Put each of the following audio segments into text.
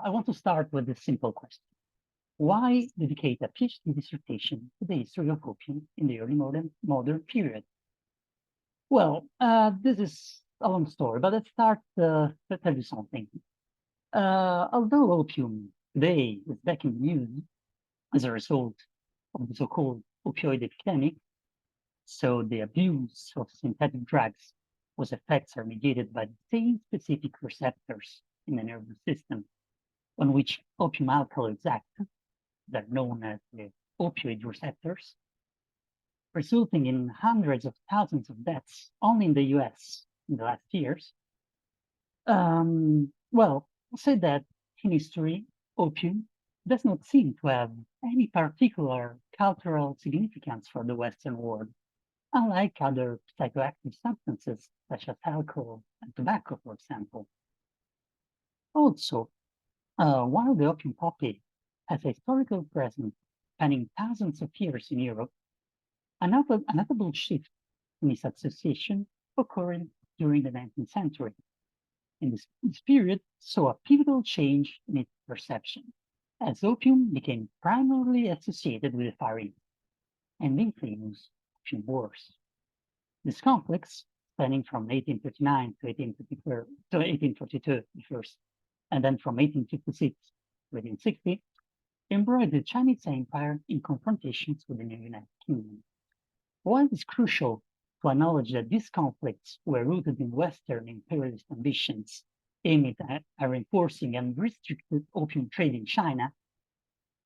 I want to start with a simple question. Why dedicate a PhD dissertation to the history of opium in the early modern period? Well, this is a long story, but let's start to tell you something. Although opium today is back in the news as a result of the so-called opioid epidemic, so the abuse of synthetic drugs whose effects are mediated by the same specific receptors in the nervous system on which opium alkaloids act, that are known as the opioid receptors, resulting in hundreds of thousands of deaths only in the US in the last years. Well, say that in history, opium does not seem to have any particular cultural significance for the Western world, unlike other psychoactive substances such as alcohol and tobacco, for example. Also, while the opium poppy has a historical presence spanning thousands of years in Europe, a notable shift in its association occurred during the 19th century. In this period saw a pivotal change in its perception, as opium became primarily associated with the Far East and the famous Opium Wars. These conflicts, spanning from 1839 to 1842 first, and then from 1856 to 1860, embroiled the Chinese Empire in confrontations with the new United Kingdom. While it is crucial to acknowledge that these conflicts were rooted in Western imperialist ambitions aimed at reinforcing and restricted opium trade in China,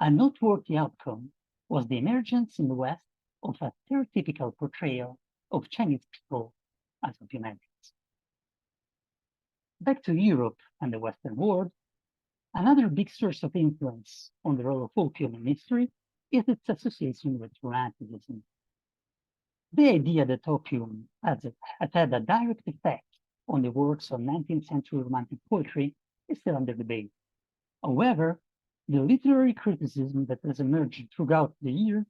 a noteworthy outcome was the emergence in the West of a stereotypical portrayal of Chinese people as opium addicts. Back to Europe and the Western world, another big source of influence on the role of opium in history is its association with Romanticism. The idea that opium has had a direct effect on the works of 19th century Romantic poetry is still under debate. However, the literary criticism that has emerged throughout the years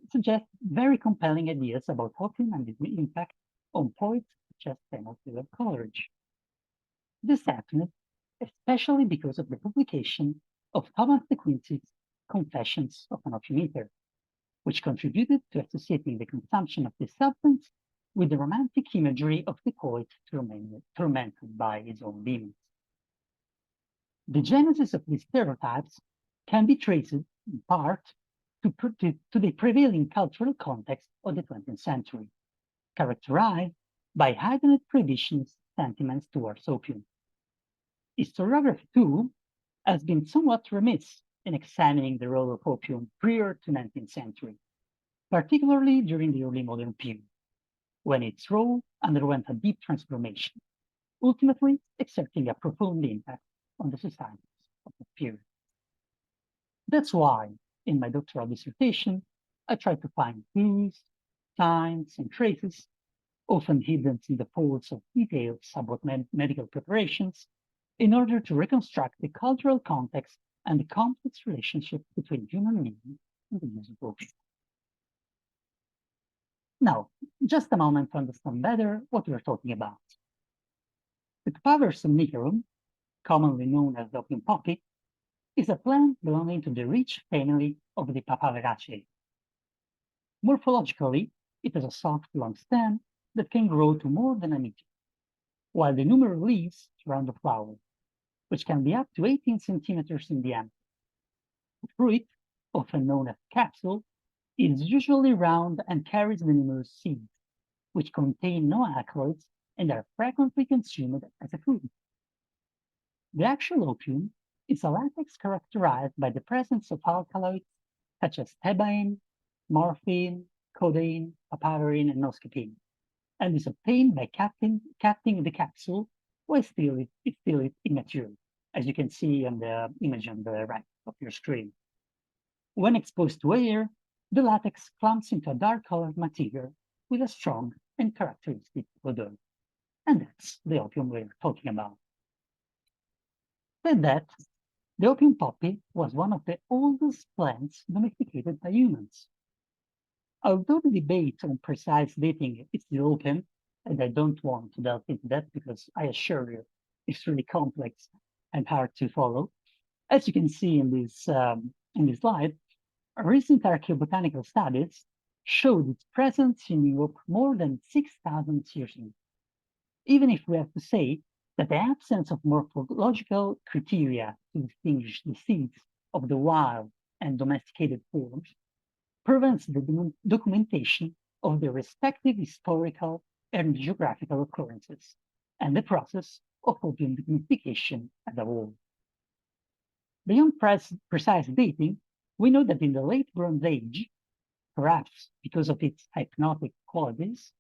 suggests very compelling ideas about opium and its impact on poets such as Samuel Coleridge. This happened especially because of the publication of Thomas de Quincey's Confessions of an Opium Eater, which contributed to associating the consumption of this substance with the romantic imagery of the poet tormented by his own demons. The genesis of these stereotypes can be traced in part to the prevailing cultural context of the 20th century, characterized by heightened prohibitionist sentiments towards opium. Historiography, too, has been somewhat remiss in examining the role of opium prior to 19th century, particularly during the early modern period, when its role underwent a deep transformation, ultimately exerting a profound impact on the societies of the period. That's why, in my doctoral dissertation, I tried to find clues, signs, and traces, often hidden in the folds of detailed somewhat medical preparations, in order to reconstruct the cultural context and the complex relationship between human beings and the use of opium. Now, just a moment to understand better what we're talking about. The Papaver somniferum, commonly known as the opium poppy, is a plant belonging to the rich family of the Papaveraceae. Morphologically, it has a soft, long stem that can grow to more than a meter, while the numerous leaves surround the flower, which can be up to 18 centimeters in diameter. The fruit, often known as capsule, is usually round and carries the numerous seeds, which contain no alkaloids and are frequently consumed as a food. The actual opium is a latex characterized by the presence of alkaloids such as thebaine, morphine, codeine, papaverine, and noscapine, and is obtained by cutting the capsule while it's still immature, as you can see on the image on the right of your screen. When exposed to air, the latex clumps into a dark-colored material with a strong and characteristic odor. And that's the opium we're talking about. Said that, the opium poppy was one of the oldest plants domesticated by humans. Although the debate on precise dating is still open, and I don't want to delve into that because I assure you it's really complex and hard to follow. As you can see in this slide, recent archaeobotanical studies showed its presence in Europe more than 6,000 years ago. Even if we have to say that the absence of morphological criteria to distinguish the seeds of the wild and domesticated forms prevents the documentation of their respective historical and geographical occurrences and the process of opium domestication as a whole. Beyond precise dating, we know that in the late Bronze Age, perhaps because of its hypnotic qualities,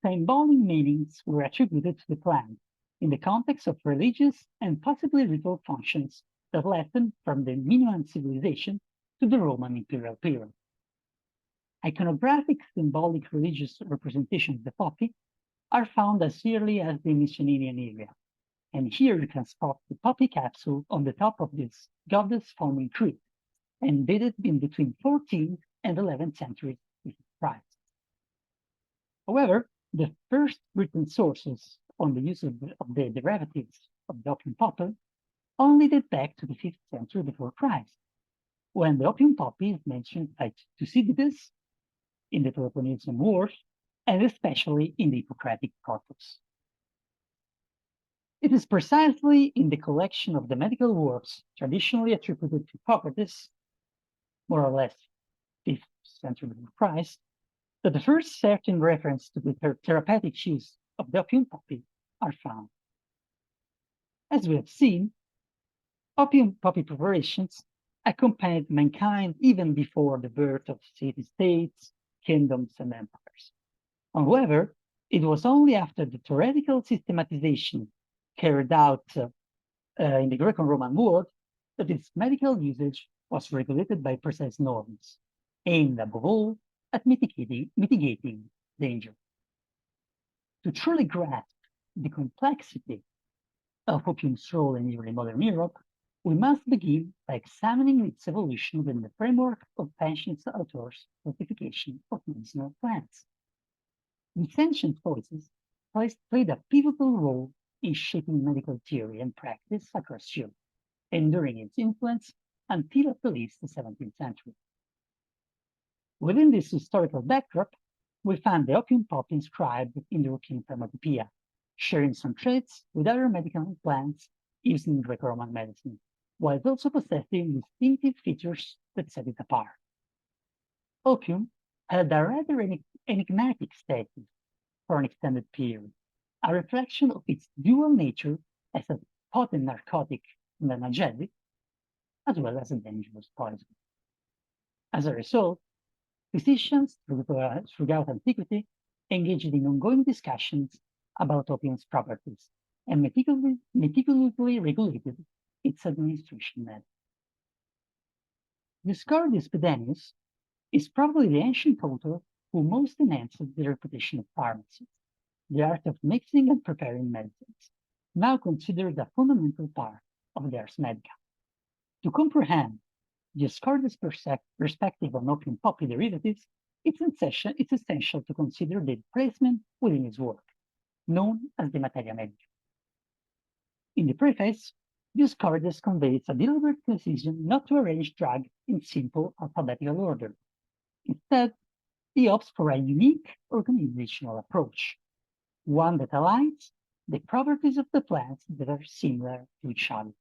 symbolic meanings were attributed to the plant in the context of religious and possibly ritual functions that lasted from the Minoan civilization to the Roman imperial period. Iconographic symbolic religious representations of the poppy are found as early as the Mycenaean era, and here you can spot the poppy capsule on the top of this goddess-forming tree, and dated in between 14th and 11th centuries before Christ. However, the first written sources on the use of the derivatives of the opium poppy only date back to the 5th century before Christ, when the opium poppy is mentioned by Thucydides in the Peloponnesian Wars, and especially in the Hippocratic Corpus. It is precisely in the collection of the medical works traditionally attributed to Hippocrates, more or less 5th century before Christ, that the first certain reference to the therapeutic use of the opium poppy are found. As we have seen, opium poppy preparations accompanied mankind even before the birth of city-states, kingdoms, and empires. However, it was only after the theoretical systematization carried out in the Greco-Roman world that its medical usage was regulated by precise norms, aimed above all at mitigating danger. To truly grasp the complexity of opium's role in early modern Europe, we must begin by examining its evolution within the framework of ancient authors' classification of medicinal plants. These ancient voices played a pivotal role in shaping medical theory and practice across Europe, enduring its influence until at least the 17th century. Within this historical backdrop, we find the opium poppy inscribed in the European Pharmacopoeia, sharing some traits with other medical plants used in Greco-Roman medicine, while also possessing distinctive features that set it apart. Opium had a rather enigmatic status for an extended period, a reflection of its dual nature as a potent narcotic and analgesic, as well as a dangerous poison. As a result, physicians throughout antiquity engaged in ongoing discussions about opium's properties and meticulously regulated its administration method. Dioscorides Pedanius is probably the ancient author who most enhanced the reputation of pharmacy, the art of mixing and preparing medicines, now considered a fundamental part of the ars medica. To comprehend Dioscorides' perspective on opium poppy derivatives, it's essential to consider the placement within his work, known as the Materia Medica. In the preface, Dioscorides conveys a deliberate decision not to arrange drug in simple alphabetical order. Instead, he opts for a unique organizational approach, one that aligns the properties of the plants that are similar to each other,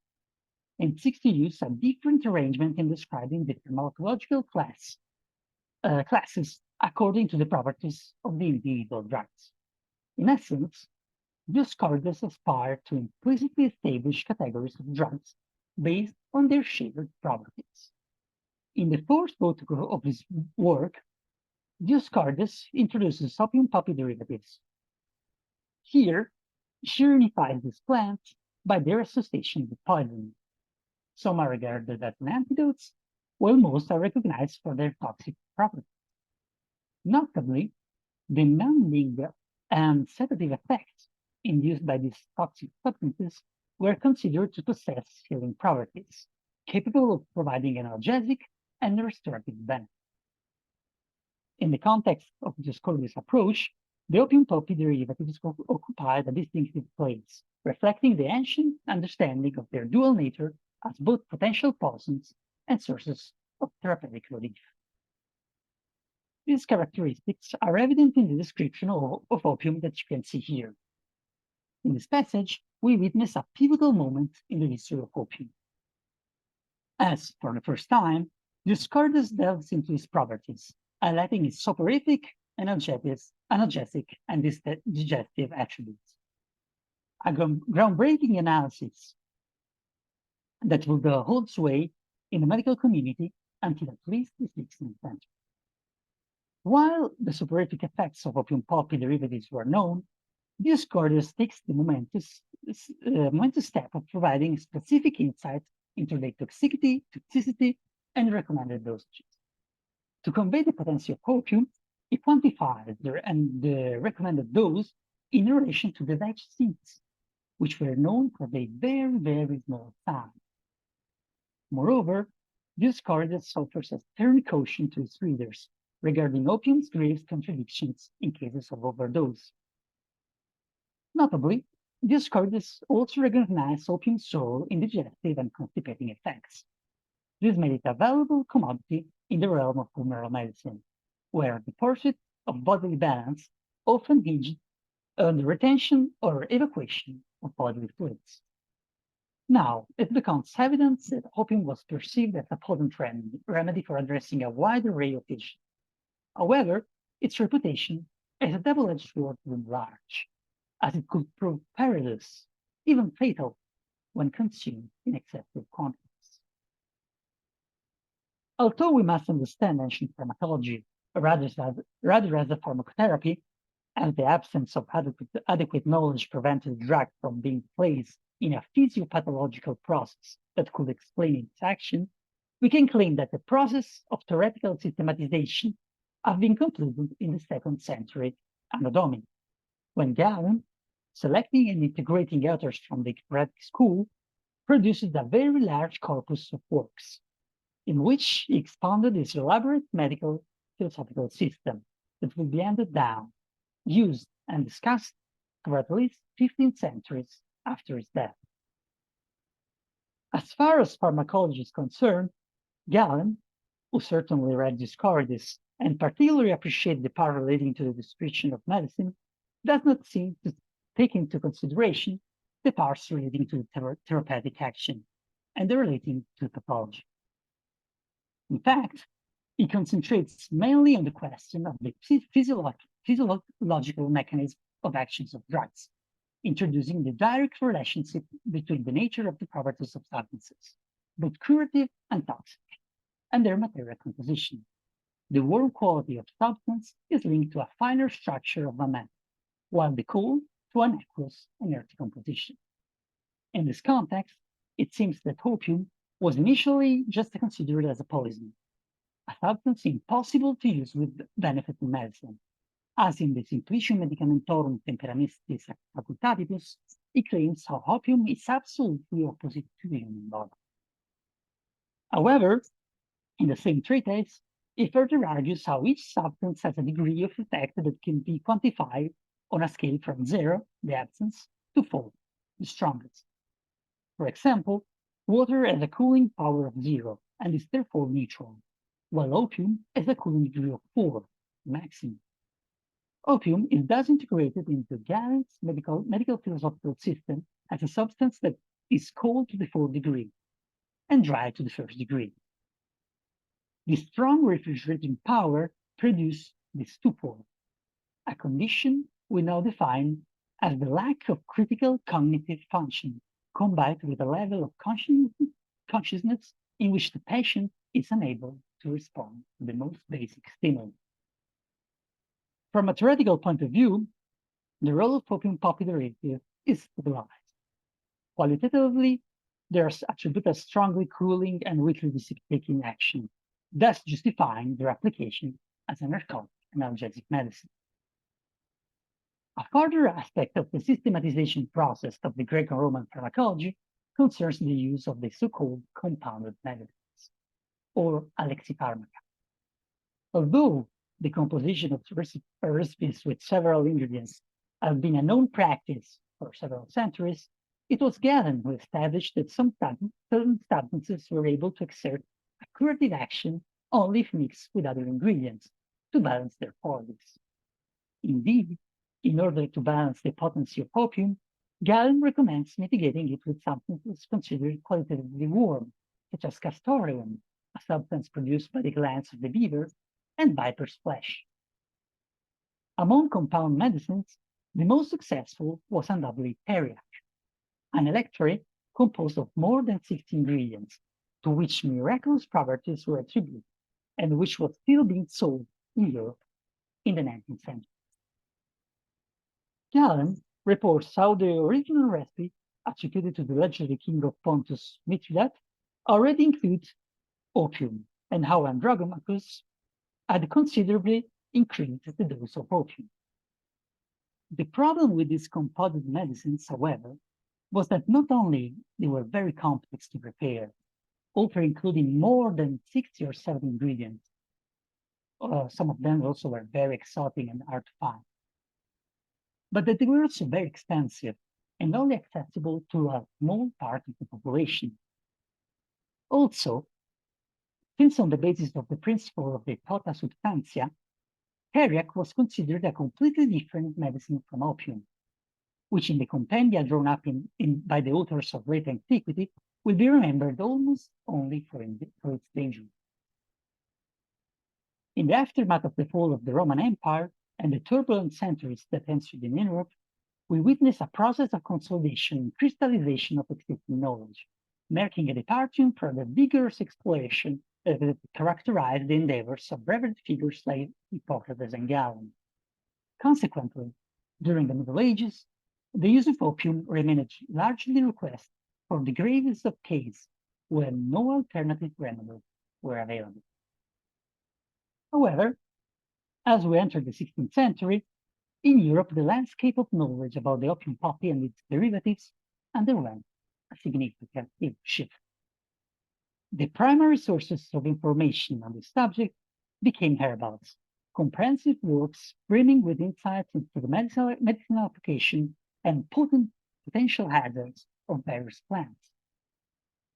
and seeks to use a different arrangement in describing the pharmacological classes according to the properties of the individual drugs. In essence, Dioscorides aspired to implicitly establish categories of drugs based on their shared properties. In the fourth book of his work, Dioscorides introduces opium poppy derivatives. Here, she unifies these plants by their association with poison. Some are regarded as antidotes, while most are recognized for their toxic properties. Notably, the numbing and sedative effects induced by these toxic substances were considered to possess healing properties, capable of providing analgesic and restorative benefit. In the context of Dioscorides' approach, The opium poppy derivatives occupied a distinctive place, reflecting the ancient understanding of their dual nature as both potential poisons and sources of therapeutic relief. These characteristics are evident in the description of opium that you can see here. In this passage, we witness a pivotal moment in the history of opium. As, for the first time, Dioscorides delves into its properties, highlighting its soporific, analgesic, and digestive attributes. A groundbreaking analysis that would hold sway in the medical community until at least the 16th century. While the soporific effects of opium poppy derivatives were known, Dioscorides takes the momentous step of providing specific insights into their toxicity, and recommended dosages. To convey the potency of opium, he quantified the recommended dose in relation to the vetch seeds, which were known for their very, very small size. Moreover, Dioscorides offers a stern caution to his readers regarding opium's grave contradictions in cases of overdose. Notably, Dioscorides also recognized opium's role in digestive and constipating effects. This made it a valuable commodity in the realm of funeral medicine, where the pursuit of bodily balance often hinged on the retention or evacuation of bodily fluids. Now, it becomes evident that opium was perceived as a potent remedy for addressing a wide array of issues. However, its reputation is a double-edged sword writ large, as it could prove perilous, even fatal, when consumed in excessive quantities. Although we must understand ancient pharmacology rather as a pharmacotherapy, as the absence of adequate knowledge prevented the drug from being placed in a physiopathological process that could explain its action, we can claim that the process of theoretical systematization have been concluded in the 2nd century Anno Domini, when Galen, selecting and integrating authors from the Hippocratic school, produces a very large corpus of works, in which he expounded his elaborate medical philosophical system that will be handed down, used, and discussed for at least 15 centuries after his death. As far as pharmacology is concerned, Galen, who certainly read Dioscorides and particularly appreciated the part relating to the description of medicine, does not seem to take into consideration the parts relating to therapeutic action and the relating to pathology. In fact, he concentrates mainly on the question of the physiological mechanism of actions of drugs, introducing the direct relationship between the nature of the properties of substances, both curative and toxic, and their material composition. The warm quality of substance is linked to a finer structure of the matter, while the cold to an aqueous inert composition. In this context, it seems that opium was initially just considered as a poison, a substance impossible to use with benefit in medicine. As in the Simplicium Medicamentorum Temperamistis Facultatibus, he claims how opium is absolutely opposite to the human body. However, in the same treatise, he further argues how each substance has a degree of effect that can be quantified on a scale from 0, the absence, to 4, the strongest. For example, water has a cooling power of 0 and is therefore neutral, while opium has a cooling degree of 4, maximum. Opium is thus integrated into Galen's medical philosophical system as a substance that is cold to the 4th degree and dry to the 1st degree. The strong refrigerating power produces the stupor, a condition we now define as the lack of critical cognitive function, combined with a level of consciousness in which the patient is unable to respond to the most basic stimuli. From a theoretical point of view, the role of opium poppy derivative is stabilized. Qualitatively, they are attributed as strongly cooling and weakly dissipating action, thus justifying their application as a narcotic and analgesic medicine. A further aspect of the systematization process of the Greco-Roman pharmacology concerns the use of the so-called compounded medicines, or alexipharmaca. Although the composition of recipes with several ingredients have been a known practice for several centuries, it was Galen who established that some substances were able to exert a curative action only if mixed with other ingredients to balance their qualities. Indeed, in order to balance the potency of opium, Galen recommends mitigating it with something that is considered qualitatively warm, such as castoreum, a substance produced by the glands of the beaver, and viper's flesh. Among compound medicines, the most successful was undoubtedly teriac, an electorate composed of more than 60 ingredients, to which miraculous properties were attributed, and which was still being sold in Europe in the 19th century. Galen reports how the original recipe, attributed to the legendary king of Pontus, Mithridat, already includes opium, and how Andromachus had considerably increased the dose of opium. The problem with these compounded medicines, however, was that not only they were very complex to prepare, often including more than 60 or 70 ingredients, some of them also were very exotic and hard to find, but that they were also very expensive and only accessible to a small part of the population. Also, since on the basis of the principle of the tota substantia, teriac was considered a completely different medicine from opium, which in the compendia drawn up by the authors of late antiquity will be remembered almost only for its danger. In the aftermath of the fall of the Roman Empire and the turbulent centuries that ensued in Europe, we witness a process of consolidation and crystallization of existing knowledge, marking a departure from the vigorous exploration that characterized the endeavors of revered figures like Hippocrates and Galen. Consequently, during the Middle Ages, the use of opium remained largely requested for the gravest of cases when no alternative remedies were available. However, as we enter the 16th century, in Europe, the landscape of knowledge about the opium poppy and its derivatives underwent a significant shift. The primary sources of information on this subject became herbals, comprehensive works brimming with insights into the medicinal application and potent potential hazards of various plants.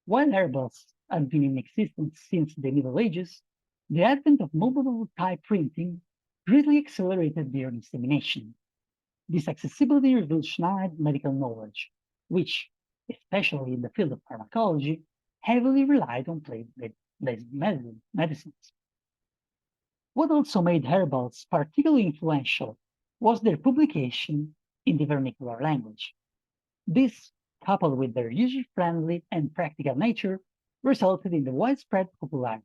While herbals had been in existence since the Middle Ages, the advent of movable type printing greatly accelerated their dissemination. This accessibility revolutionized medical knowledge, which, especially in the field of pharmacology, heavily relied on plant-based medicines. What also made herbals particularly influential was their publication in the vernacular language. This, coupled with their user-friendly and practical nature, resulted in the widespread popularity.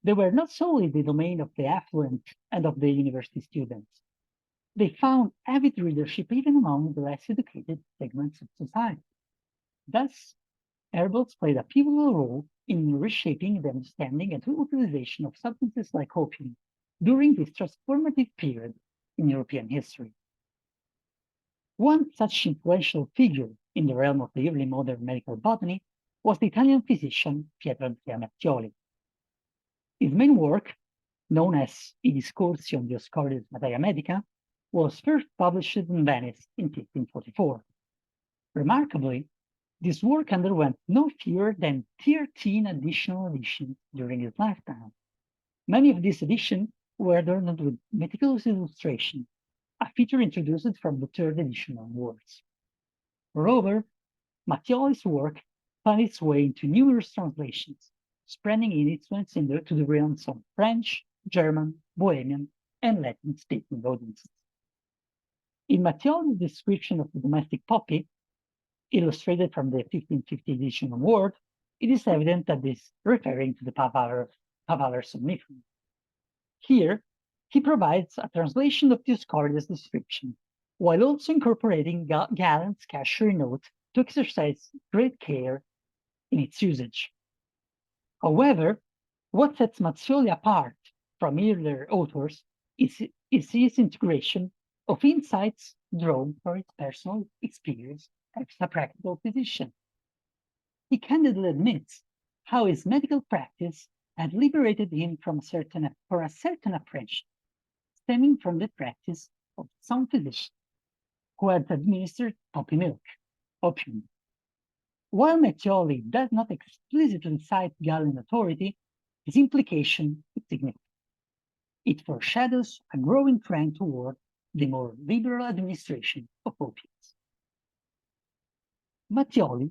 They were not solely the domain of the affluent and of the university students. They found avid readership even among the less educated segments of society. Thus, herbals played a pivotal role in reshaping the understanding and utilization of substances like opium during this transformative period in European history. One such influential figure in the realm of the early modern medical botany was the Italian physician Pietro Mattioli. His main work, known as I Discorsi on Dioscorides Materia Medica, was first published in Venice in 1544. Remarkably, this work underwent no fewer than 13 additional editions during his lifetime. Many of these editions were adorned with meticulous illustration, a feature introduced from the third edition onwards. Moreover, Mattioli's work found its way into numerous translations, spreading its influence to the realms of French, German, Bohemian, and Latin-speaking audiences. In Mattioli's description of the domestic poppy, illustrated from the 1550 edition onward, it is evident that this is referring to the Pavallar somnifera. Here, he provides a translation of Dioscorides' description, while also incorporating Galen's cautionary note to exercise great care in its usage. However, what sets Mattioli apart from earlier authors is his integration of insights drawn from his personal experience as a practical physician. He candidly admits how his medical practice had liberated him for a certain apprehension stemming from the practice of some physicians who had administered poppy milk, opium. While Mattioli does not explicitly cite Galen authority, his implication is significant. It foreshadows a growing trend toward the more liberal administration of opiates. Mattioli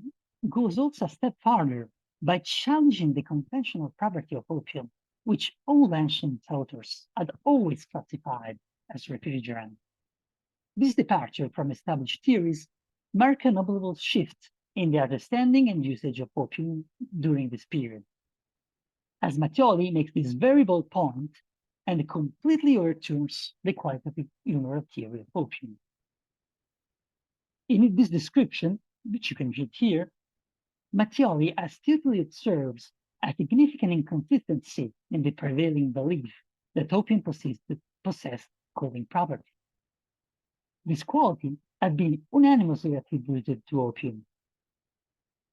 goes also a step farther by challenging the conventional property of opium, which all ancient authors had always classified as refrigerant. This departure from established theories marked a notable shift in the understanding and usage of opium during this period. As Mattioli makes this very bold point and completely overturns the qualitative humoral theory of opium. In this description, which you can read here, Mattioli astutely observes a significant inconsistency in the prevailing belief that opium possessed cooling property. This quality had been unanimously attributed to opium.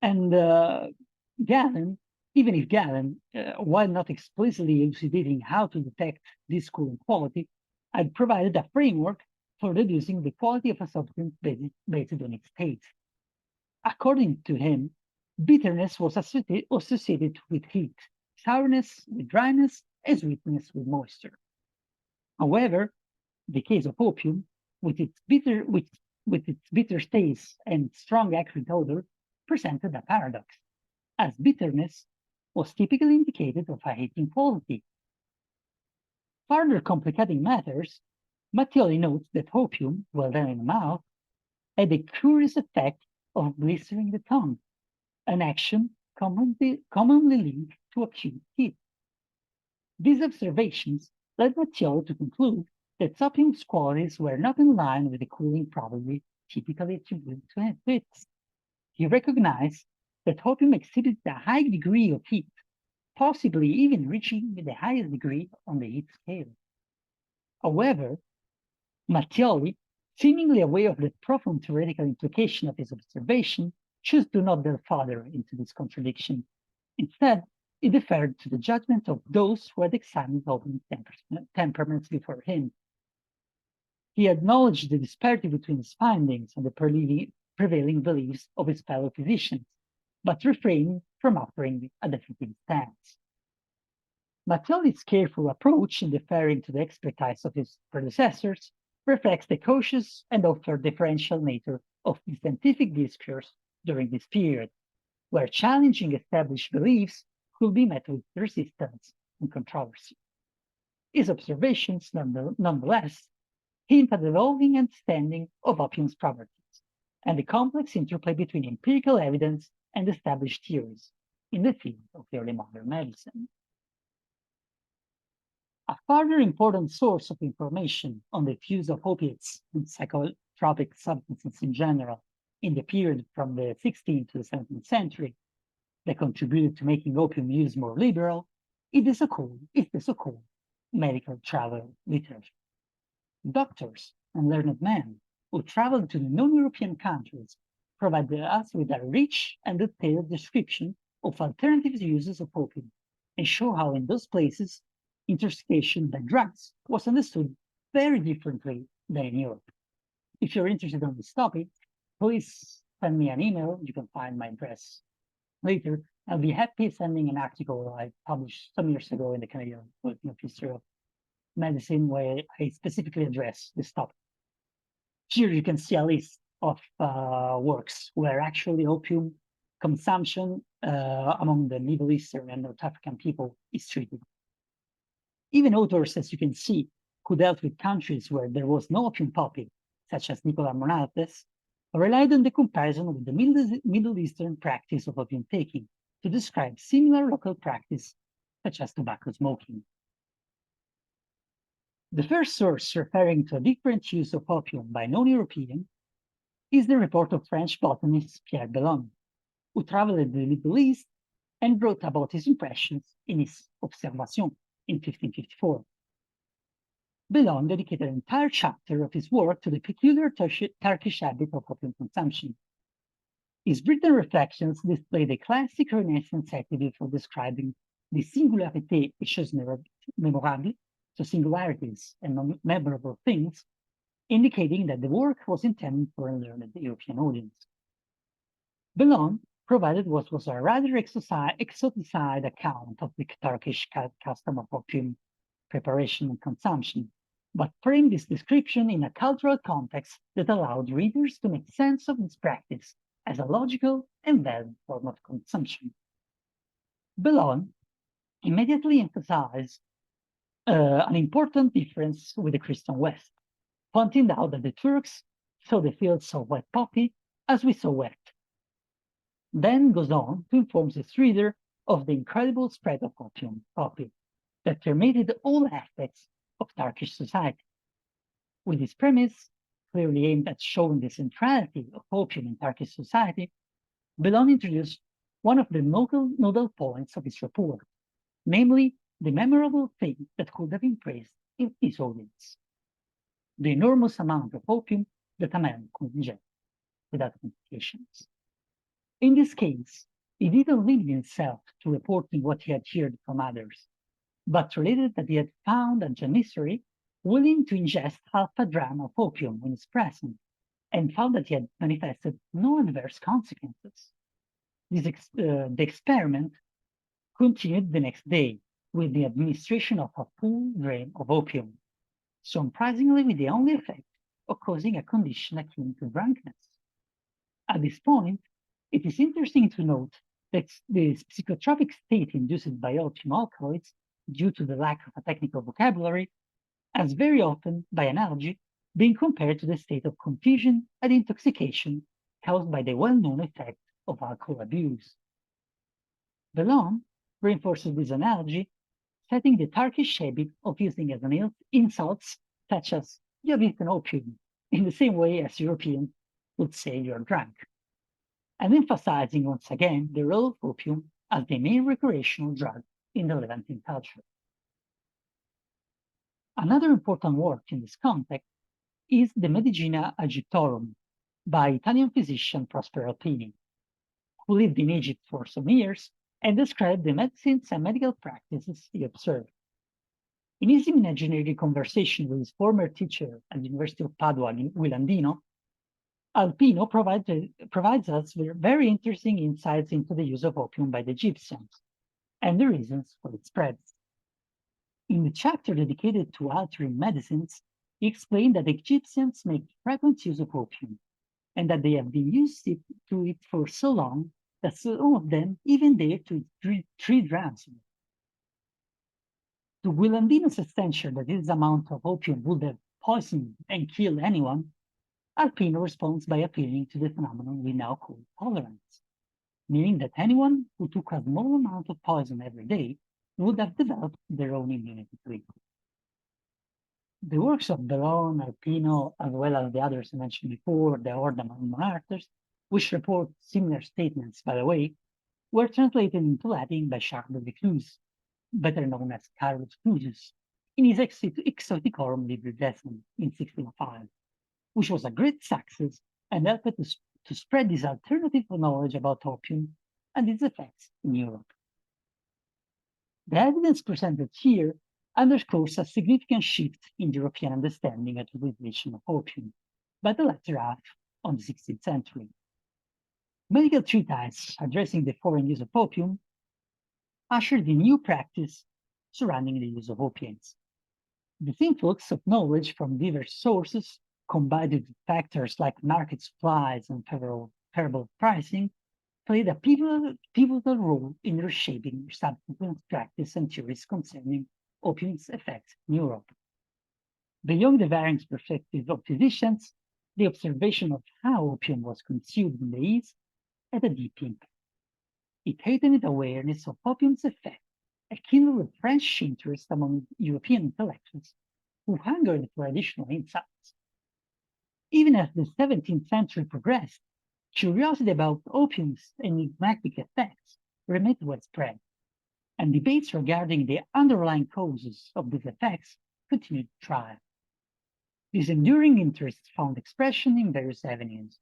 And Galen, even if Galen, while not explicitly elucidating how to detect this cooling quality, had provided a framework for deducing the quality of a substance based on its state. According to him, bitterness was associated with heat, sourness with dryness, and sweetness with moisture. However, the case of opium, with its bitter taste and strong acrid odor, presented a paradox, as bitterness was typically indicated of a heating quality. Further complicating matters, Mattioli notes that opium, well done in the mouth, had a curious effect of blistering the tongue, an action commonly linked to acute heat. These observations led Mattioli to conclude that opium's qualities were not in line with the cooling property typically attributed to it. He recognized that opium exhibited a high degree of heat, possibly even reaching the highest degree on the heat scale. However, Mattioli, seemingly aware of the profound theoretical implication of his observation, chose to not delve further into this contradiction. Instead, he deferred to the judgment of those who had examined opium temperaments before him. He acknowledged the disparity between his findings and the prevailing beliefs of his fellow physicians, but refrained from offering a definitive stance. Mattioli's careful approach in deferring to the expertise of his predecessors reflects the cautious and often differential nature of the scientific discourse during this period, where challenging established beliefs could be met with resistance and controversy. His observations, nonetheless, hint at evolving understanding of opium's properties and the complex interplay between empirical evidence and established theories in the field of early modern medicine. A further important source of information on the use of opiates and psychotropic substances in general in the period from the 16th to the 17th century that contributed to making opium use more liberal is the so-called medical travel literature. Doctors and learned men who traveled to the non-European countries provided us with a rich and detailed description of alternative uses of opium and show how in those places intoxication by drugs was understood very differently than in Europe. If you're interested in this topic, please send me an email. You can find my address later. I'll be happy sending an article I published some years ago in the Canadian Bulletin of History of Medicine, where I specifically address this topic. Here you can see a list of works where actually opium consumption among the Middle Eastern and North African people is treated. Even authors, as you can see, who dealt with countries where there was no opium poppy, such as Nicolas Monaltes, relied on the comparison with the Middle Eastern practice of opium taking to describe similar local practice, such as tobacco smoking. The first source referring to a different use of opium by non-European is the report of French botanist Pierre Bellon, who traveled to the Middle East and wrote about his impressions in his Observations in 1554. Bellon dedicated an entire chapter of his work to the peculiar Turkish habit of opium consumption. His written reflections display the classic Renaissance attitude for describing the singularité et choses mémorables, so singularities and memorable things, indicating that the work was intended for a learned European audience. Bellon provided what was a rather exoticized account of the Turkish custom of opium preparation and consumption, but framed this description in a cultural context that allowed readers to make sense of this practice as a logical and valid form of consumption. Bellon immediately emphasized an important difference with the Christian West, pointing out that the Turks saw the fields of wet poppy as we saw wet. Then goes on to inform his reader of the incredible spread of opium poppy that permeated all aspects of Turkish society. With this premise, clearly aimed at showing the centrality of opium in Turkish society, Bellon introduced one of the nodal points of his report, namely the memorable thing that could have impressed his audience: the enormous amount of opium that a man could ingest without complications. In this case, he didn't limit himself to reporting what he had heard from others, but related that he had found a janissary willing to ingest half a dram of opium when it's present, and found that he had manifested no adverse consequences. The experiment continued the next day with the administration of a full dram of opium, surprisingly with the only effect of causing a condition akin to drunkenness. At this point, it is interesting to note that the psychotropic state induced by opium alkaloids, due to the lack of a technical vocabulary, has very often, by analogy, been compared to the state of confusion and intoxication caused by the well-known effect of alcohol abuse. Bellon reinforces this analogy, setting the Turkish habit of using as an insults such as "you have eaten opium," in the same way as Europeans would say "you're drunk," and emphasizing once again the role of opium as the main recreational drug in the Levantine culture. Another important work in this context is the Medicina Egyptorum by Italian physician Prospero Alpini, who lived in Egypt for some years and described the medicines and medical practices he observed. In his imaginary conversation with his former teacher at the University of Padua, Guilandino, Alpino provides us with very interesting insights into the use of opium by the Egyptians and the reasons for its spread. In the chapter dedicated to altering medicines, he explained that the Egyptians make frequent use of opium, and that they have been used to it for so long that some of them even dare to eat 3 grams. To Guilandino's extension that this amount of opium would have poisoned and killed anyone, Alpino responds by appealing to the phenomenon we now call tolerance, meaning that anyone who took a small amount of poison every day would have developed their own immunity to it. The works of Bellon, Alpino, as well as the others I mentioned before, the Ordam and Martyrs, which report similar statements, by the way, were translated into Latin by Charles de Reclus, better known as Carolus Clusius, in his Exoticorum Libri-Decim in 1605, which was a great success and helped to spread this alternative knowledge about opium and its effects in Europe. The evidence presented here underscores a significant shift in European understanding and utilization of opium by the latter half of the 16th century. Medical treatises addressing the foreign use of opium ushered in new practice surrounding the use of opiates. This influx of knowledge from diverse sources, combined with factors like market supplies and favorable pricing, played a pivotal role in reshaping subsequent practice and theories concerning opium's effects in Europe. Beyond the varying perspectives of physicians, the observation of how opium was consumed in the East had a deep impact. It heightened awareness of opium's effect and kindled a fresh interest among European intellectuals who hungered for additional insights. Even as the 17th century progressed, curiosity about opium's enigmatic effects remained widespread, and debates regarding the underlying causes of these effects continued to thrive. This enduring interest found expression in various avenues,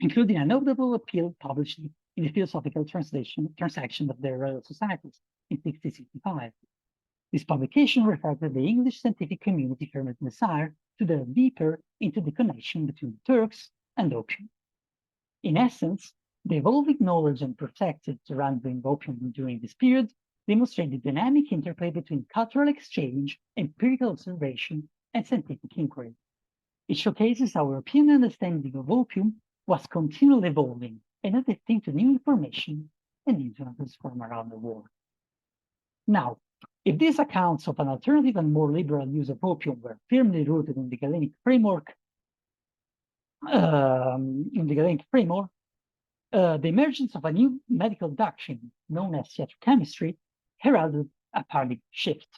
including a notable appeal published in the Philosophical Transaction of the Royal Societies in 1665. This publication reflected the English scientific community fervent desire to delve deeper into the connection between the Turks and opium. In essence, the evolving knowledge and perspectives surrounding opium during this period demonstrate the dynamic interplay between cultural exchange, empirical observation, and scientific inquiry. It showcases how European understanding of opium was continually evolving and adapting to new information and influences from around the world. Now, if these accounts of an alternative and more liberal use of opium were firmly rooted in the Galenic framework, the emergence of a new medical doctrine known as theatrochemistry heralded a paradigm shift.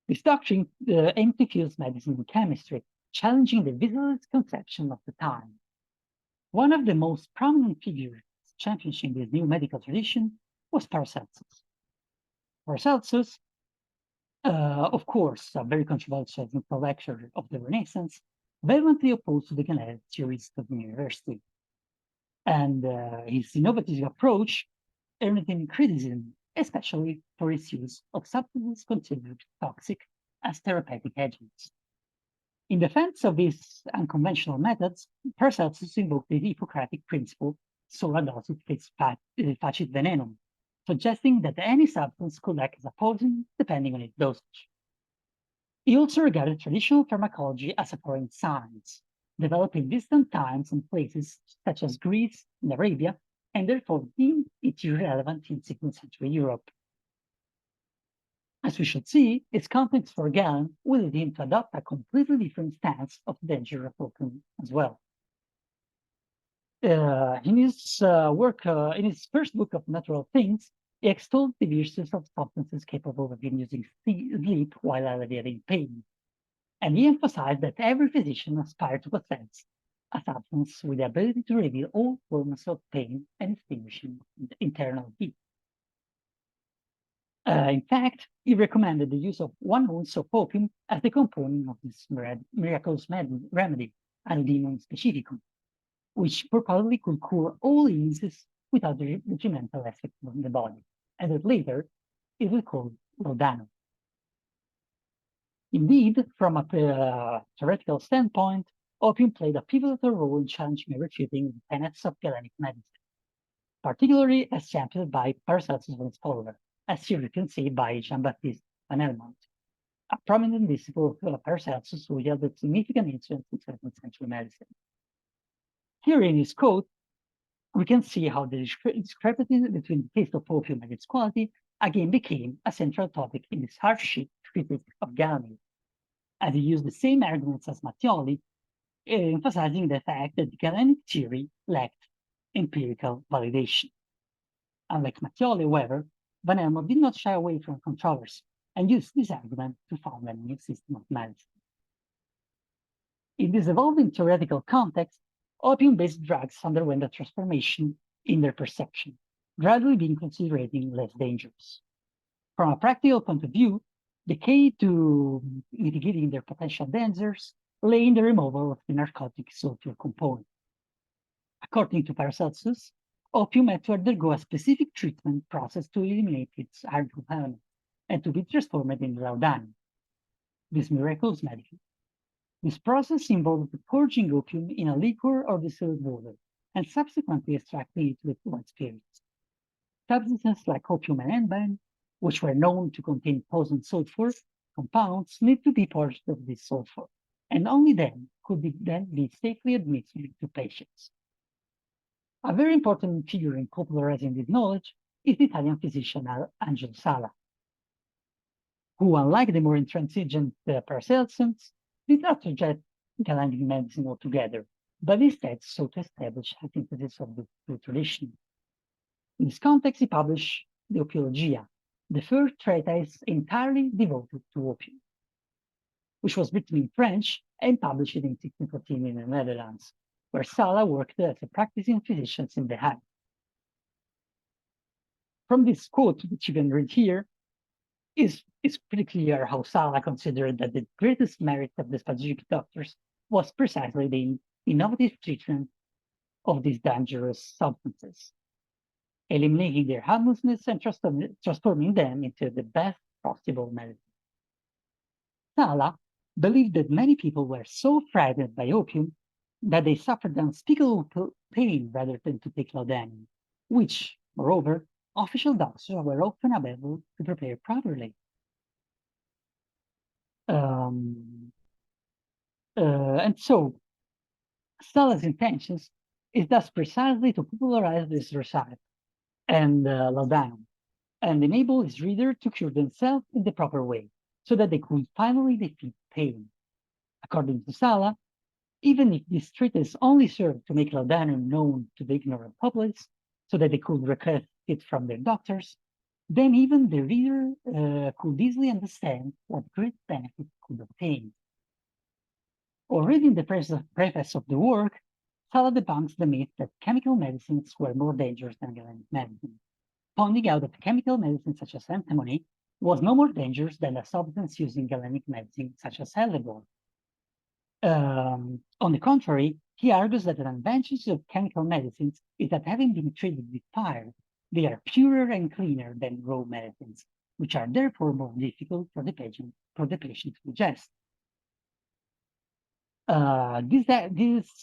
This doctrine aimed to fuse medicine and chemistry, challenging the visibilist conception of the time. One of the most prominent figures championing this new medical tradition was Paracelsus. Paracelsus, of course, a very controversial intellectual of the Renaissance, vehemently opposed to the genetic theories of the university. And his innovative approach earned him criticism, especially for his use of substances considered toxic as therapeutic agents. In defense of these unconventional methods, Paracelsus invoked the Hippocratic principle, sola dosit facit venenum, suggesting that any substance could act as a poison depending on its dosage. He also regarded traditional pharmacology as a foreign science, developed in distant times and places such as Greece and Arabia, and therefore deemed it irrelevant in 16th century Europe. As we should see, its context for Galen will lead him to adopt a completely different stance of the danger of opium as well. In his first book of Natural Things, he extolled the virtues of substances capable of inducing sleep while alleviating pain. And he emphasized that every physician aspired to possess a substance with the ability to reveal all forms of pain and extinguishing internal heat. In fact, he recommended the use of 1 ounce of opium as the component of this miraculous remedy, Alodinum specificum, which purportedly could cure all illnesses without the detrimental effect on the body, and that later it was called laudanum. Indeed, from a theoretical standpoint, opium played a pivotal role in challenging and refuting the tenets of Galenic medicine, particularly as championed by Paracelsus and his follower, as you can see by Jean-Baptiste Van Helmont, a prominent disciple of Paracelsus who yielded significant influence in 17th century medicine. Here in his quote, we can see how the discrepancy between the taste of opium and its quality again became a central topic in his harsh critique of Galenic, as he used the same arguments as Mattioli, emphasizing the fact that the Galenic theory lacked empirical validation. Unlike Mattioli, however, Van Helmont did not shy away from controversy and used this argument to found a new system of medicine. In this evolving theoretical context, opium-based drugs underwent a transformation in their perception, gradually being considered less dangerous. From a practical point of view, the key to mitigating their potential dangers lay in the removal of the narcotic sulfur component. According to Paracelsus, opium had to undergo a specific treatment process to eliminate its harmful element and to be transformed into laudanum, this miraculous medicine. This process involved purging opium in a liquor or distilled water and subsequently extracting it with white spirits. Substances like opium and henbane, which were known to contain potent sulfur compounds, need to be purged of this sulfur, and only then could they be safely administered to patients. A very important figure in popularizing this knowledge is the Italian physician Angelo Sala, who, unlike the more intransigent Paracelsians, did not reject Galenic medicine altogether, but instead sought to establish a synthesis of the two traditions. In this context, he published the Opiologia, the first treatise entirely devoted to opium, which was written in French and published in 1614 in the Netherlands, where Sala worked as a practicing physician in The Hague. From this quote, which you can read here, it's pretty clear how Sala considered that the greatest merit of the strategic doctors was precisely the innovative treatment of these dangerous substances. eliminating their harmlessness and transforming them into the best possible medicine. Sala believed that many people were so frightened by opium that they suffered unspeakable pain rather than to take laudanum, which, moreover, official doctors were often unable to prepare properly. Um, and so, Sala's intentions is thus precisely to popularize this recipe and laudanum and enable his reader to cure themselves in the proper way so that they could finally defeat pain. According to Sala, even if this treatise only served to make laudanum known to the ignorant populace so that they could request it from their doctors, then even the reader could easily understand what great benefit could obtain. Already in the preface of the work, Sala debunks the myth that chemical medicines were more dangerous than galenic medicine, pointing out that chemical medicine such as antimony was no more dangerous than a substance used in galenic medicine such as hellebore. On the contrary, he argues that an advantage of chemical medicines is that having been treated with fire, they are purer and cleaner than raw medicines, which are therefore more difficult for the patient to digest. This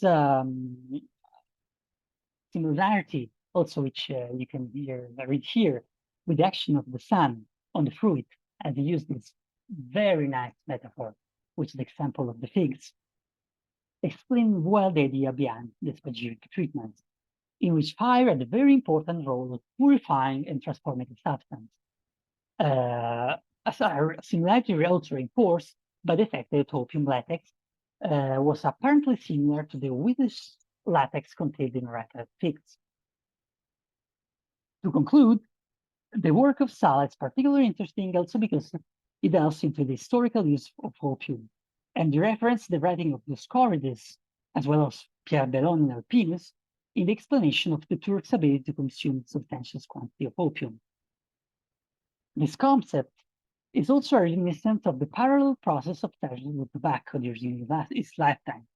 similarity also, which you can read here, with the action of the sun on the fruit, as he used this very nice metaphor, which is the example of the figs, explain well the idea behind the spagyric treatment, in which fire had a very important role of purifying and transforming the substance. A similarity also reinforced by the fact that opium latex was apparently similar to the whitish latex contained in ripe figs. To conclude, the work of Sala is particularly interesting also because it delves into the historical use of opium, and the reference the writing of Dioscorides, as well as Pierre Bellon and Alpinus, in the explanation of the Turks' ability to consume substantial quantity of opium. This concept is also reminiscent of the parallel process observed with tobacco during his lifetime.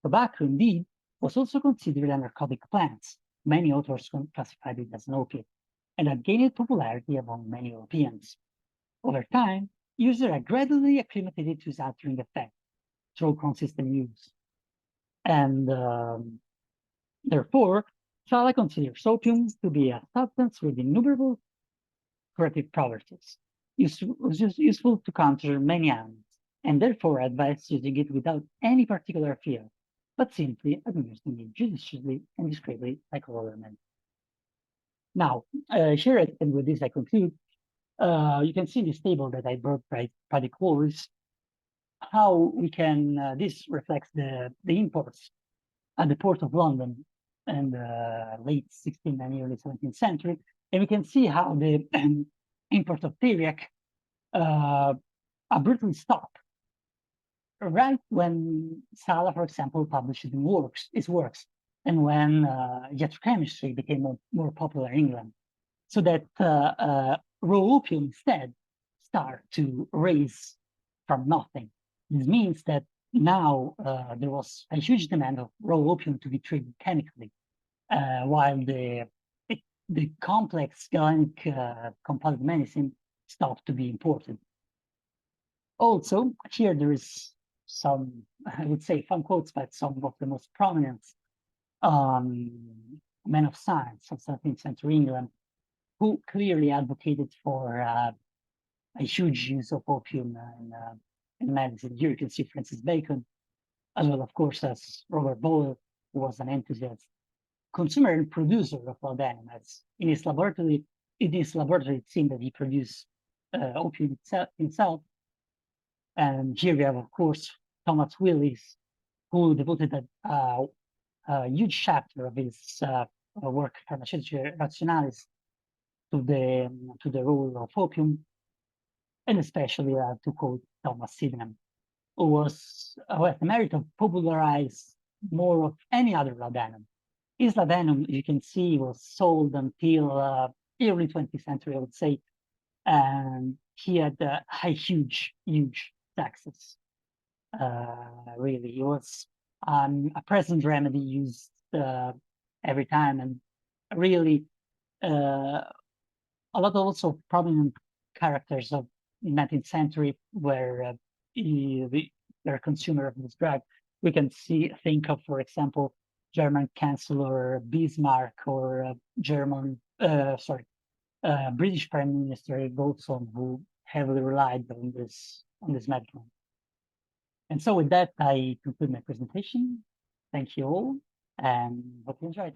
Tobacco, indeed, was also considered a narcotic plant. Many authors classified it as an opiate, and had gained popularity among many Europeans. Over time, users are gradually acclimated to its altering effect through consistent use. And therefore, Sala considers opium to be a substance with innumerable curative properties, useful to counter many ailments, and therefore advises using it without any particular fear, but simply administering it judiciously and discreetly like all other men. Now, here, and with this I conclude, you can see in this table that I brought by the quotes how we can, this reflects the imports at the port of London in the late 16th and early 17th century. And we can see how the import of Theriac abruptly stopped right when Sala, for example, published his works, and when electrochemistry became more popular in England, so that raw opium instead start to raise from nothing. This means that now there was a huge demand of raw opium to be treated chemically, while the complex galenic composite medicine stopped to be imported. Also, here there is some, I would say, fun quotes by some of the most prominent men of science of 17th century England, who clearly advocated for a huge use of opium in medicine. Here you can see Francis Bacon, as well, of course, as Robert Boyle, who was an enthusiast consumer and producer of laudanum. As in his laboratory, it seemed that he produced opium himself. And here we have, of course, Thomas Willis, who devoted a huge chapter of his work, Rationalis, to the role of opium, and especially to quote Thomas Sydenham, who had the merit of popularize more of any other laudanum. His laudanum, you can see, was sold until early 20th century, I would say, and he had a huge success. Really, it was a present remedy used every time, and really a lot of also prominent characters of the 19th century were they're a consumer of this drug. We can think of, for example, German Chancellor Bismarck or British Prime Minister Goldson, who heavily relied on this medicament. And so with that, I conclude my presentation. Thank you all, and hope you enjoyed.